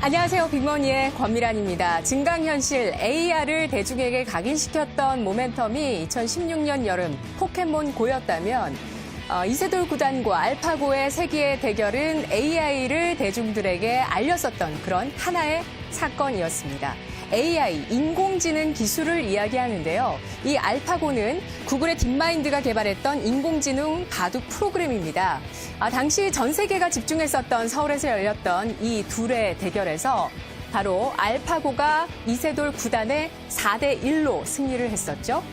안녕하세요. 빅머니의 권미란입니다. 증강현실 AR을 대중에게 각인시켰던 모멘텀이 2016년 여름 포켓몬 고였다면 이세돌 구단과 알파고의 세기의 대결은 AI를 대중들에게 알렸었던 그런 하나의 사건이었습니다. AI, 인공지능 기술을 이야기하는데요. 이 알파고는 구글의 딥마인드가 개발했던 인공지능 바둑 프로그램입니다. 당시 전 세계가 집중했었던 서울에서 열렸던 이 둘의 대결에서 바로 알파고가 이세돌 구단의 4대1로 승리를 했었죠.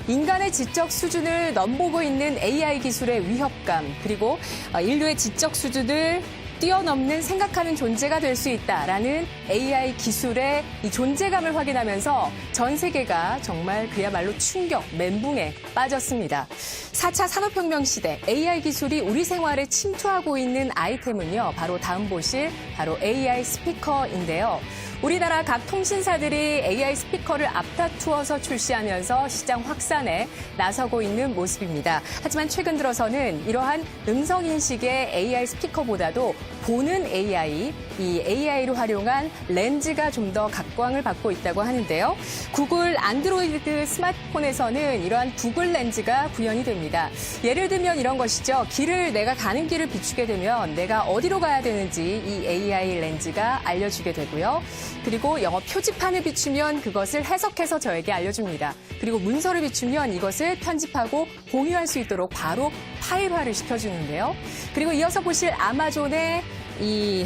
인간의 지적 수준을 넘보고 있는 AI 기술의 위협감, 그리고 인류의 지적 수준을 뛰어넘는 생각하는 존재가 될 수 있다라는 AI 기술의 이 존재감을 확인하면서 전 세계가 정말 그야말로 충격, 멘붕에 빠졌습니다. 4차 산업혁명 시대 AI 기술이 우리 생활에 침투하고 있는 아이템은요, 바로 다음 보실 바로 AI 스피커인데요. 우리나라 각 통신사들이 AI 스피커를 앞다투어서 출시하면서 시장 확산에 나서고 있는 모습입니다. 하지만 최근 들어서는 이러한 음성인식의 AI 스피커보다도 보는 AI, 이 AI로 활용한 렌즈가 좀 더 각광을 받고 있다고 하는데요. 구글 안드로이드 스마트폰에서는 이러한 구글 렌즈가 구현이 됩니다. 예를 들면 이런 것이죠. 내가 가는 길을 비추게 되면 내가 어디로 가야 되는지 이 AI 렌즈가 알려주게 되고요. 그리고 영어 표지판을 비추면 그것을 해석해서 저에게 알려줍니다. 그리고 문서를 비추면 이것을 편집하고 공유할 수 있도록 바로 파일화를 시켜주는데요. 그리고 이어서 보실 아마존의 이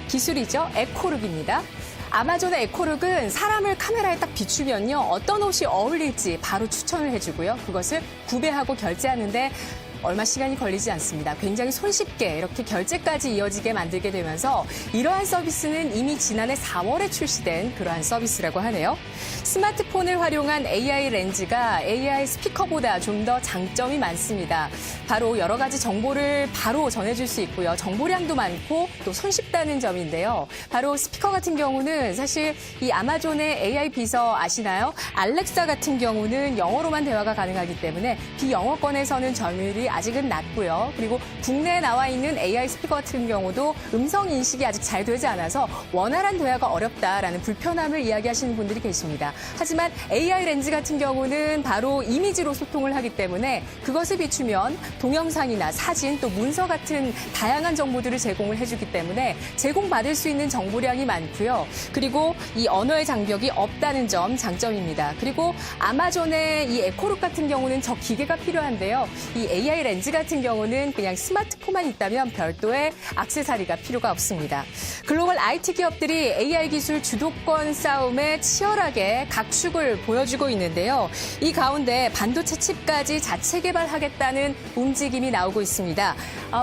기술이죠. 에코룩입니다. 아마존의 에코룩은 사람을 카메라에 딱 비추면요, 어떤 옷이 어울릴지 바로 추천을 해주고요. 그것을 구매하고 결제하는데 얼마 시간이 걸리지 않습니다. 굉장히 손쉽게 이렇게 결제까지 이어지게 만들게 되면서 이러한 서비스는 이미 지난해 4월에 출시된 그러한 서비스라고 하네요. 스마트폰을 활용한 AI 렌즈가 AI 스피커보다 좀 더 장점이 많습니다. 바로 여러 가지 정보를 바로 전해줄 수 있고요. 정보량도 많고 또 손쉽다는 점인데요. 바로 스피커 같은 경우는 사실 이 아마존의 AI 비서 아시나요? 알렉사 같은 경우는 영어로만 대화가 가능하기 때문에 비영어권에서는 점유율이 아직은 낮고요. 그리고 국내에 나와 있는 AI 스피커 같은 경우도 음성 인식이 아직 잘 되지 않아서 원활한 대화가 어렵다라는 불편함을 이야기하시는 분들이 계십니다. 하지만 AI 렌즈 같은 경우는 바로 이미지로 소통을 하기 때문에 그것을 비추면 동영상이나 사진 또 문서 같은 다양한 정보들을 제공을 해주기 때문에 제공받을 수 있는 정보량이 많고요. 그리고 이 언어의 장벽이 없다는 점 장점입니다. 그리고 아마존의 이 에코룩 같은 경우는 저 기계가 필요한데요. 이 AI 렌즈 같은 경우는 그냥 스마트폰만 있다면 별도의 액세서리가 필요가 없습니다. 글로벌 IT 기업들이 AI 기술 주도권 싸움에 치열하게 각축을 보여주고 있는데요. 이 가운데 반도체 칩까지 자체 개발하겠다는 움직임이 나오고 있습니다.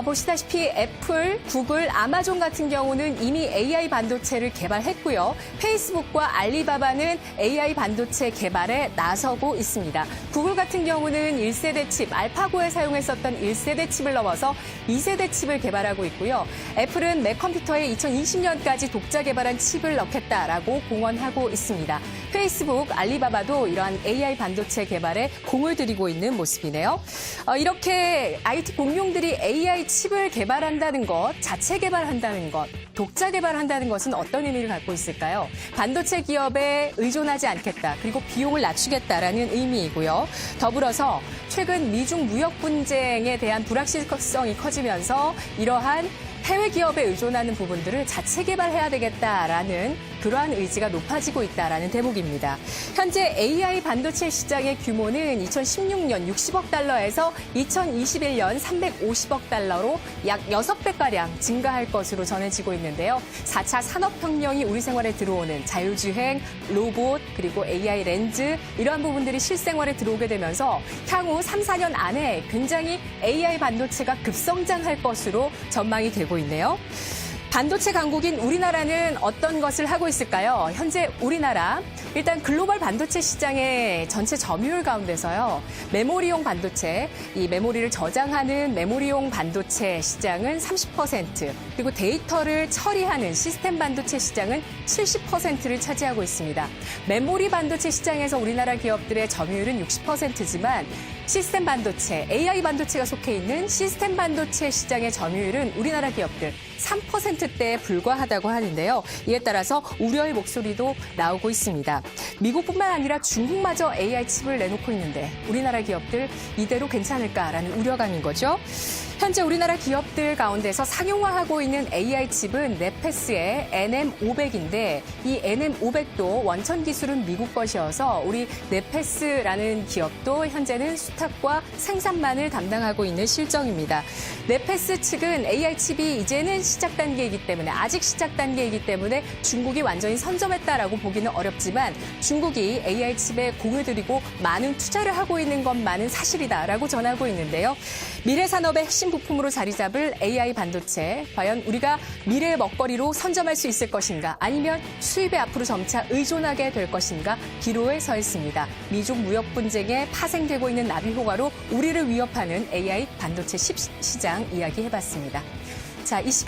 보시다시피 애플, 구글, 아마존 같은 경우는 이미 AI 반도체를 개발했고요. 페이스북과 알리바바는 AI 반도체 개발에 나서고 있습니다. 구글 같은 경우는 1세대 칩, 알파고에 사용했었던 1세대 칩을 넘어서 2세대 칩을 개발하고 있고요. 애플은 맥 컴퓨터에 2020년까지 독자 개발한 칩을 넣겠다라고 공언하고 있습니다. 페이스북, 알리바바도 이러한 AI 반도체 개발에 공을 들이고 있는 모습이네요. 이렇게 IT 공룡들이 AI 칩을 개발한다는 것, 자체 개발한다는 것, 독자 개발한다는 것은 어떤 의미를 갖고 있을까요? 반도체 기업에 의존하지 않겠다, 그리고 비용을 낮추겠다라는 의미이고요. 더불어서 최근 미중 무역 분쟁에 대한 불확실성이 커지면서 이러한 해외 기업에 의존하는 부분들을 자체 개발해야 되겠다라는 그러한 의지가 높아지고 있다라는 대목입니다. 현재 AI 반도체 시장의 규모는 2016년 60억 달러에서 2021년 350억 달러로 약 6배가량 증가할 것으로 전해지고 있는데요. 4차 산업혁명이 우리 생활에 들어오는 자율주행, 로봇, 그리고 AI 렌즈 이러한 부분들이 실생활에 들어오게 되면서 향후 3, 4년 안에 굉장히 AI 반도체가 급성장할 것으로 전망이 되고 있네요. 반도체 강국인 우리나라는 어떤 것을 하고 있을까요? 현재 우리나라 일단 글로벌 반도체 시장의 전체 점유율 가운데서요. 메모리용 반도체, 이 메모리를 저장하는 메모리용 반도체 시장은 30%, 그리고 데이터를 처리하는 시스템 반도체 시장은 70%를 차지하고 있습니다. 메모리 반도체 시장에서 우리나라 기업들의 점유율은 60%지만 시스템 반도체, AI 반도체가 속해 있는 시스템 반도체 시장의 점유율은 우리나라 기업들 3%대에 불과하다고 하는데요. 이에 따라서 우려의 목소리도 나오고 있습니다. 미국뿐만 아니라 중국마저 AI 칩을 내놓고 있는데 우리나라 기업들 이대로 괜찮을까라는 우려감인 거죠. 현재 우리나라 기업들 가운데서 상용화하고 있는 AI 칩은 네페스의 NM500인데 이 NM500도 원천 기술은 미국 것이어서 우리 네페스라는 기업도 현재는 수탁과 생산만을 담당하고 있는 실정입니다. 네페스 측은 AI 칩이 이제는 시작 단계이기 때문에 아직 시작 단계이기 때문에 중국이 완전히 선점했다라고 보기는 어렵지만 중국이 AI 칩에 공을 들이고 많은 투자를 하고 있는 것만은 사실이다라고 전하고 있는데요. 미래 산업의 핵심 부품으로 자리 잡을 AI 반도체, 과연 우리가 미래의 먹거리로 선점할 수 있을 것인가 아니면 수입에 앞으로 점차 의존하게 될 것인가 기로에 서 있습니다. 미중 무역 분쟁에 파생되고 있는 나비 효과로 우리를 위협하는 AI 반도체 시장 이야기해봤습니다. 자, 이 시간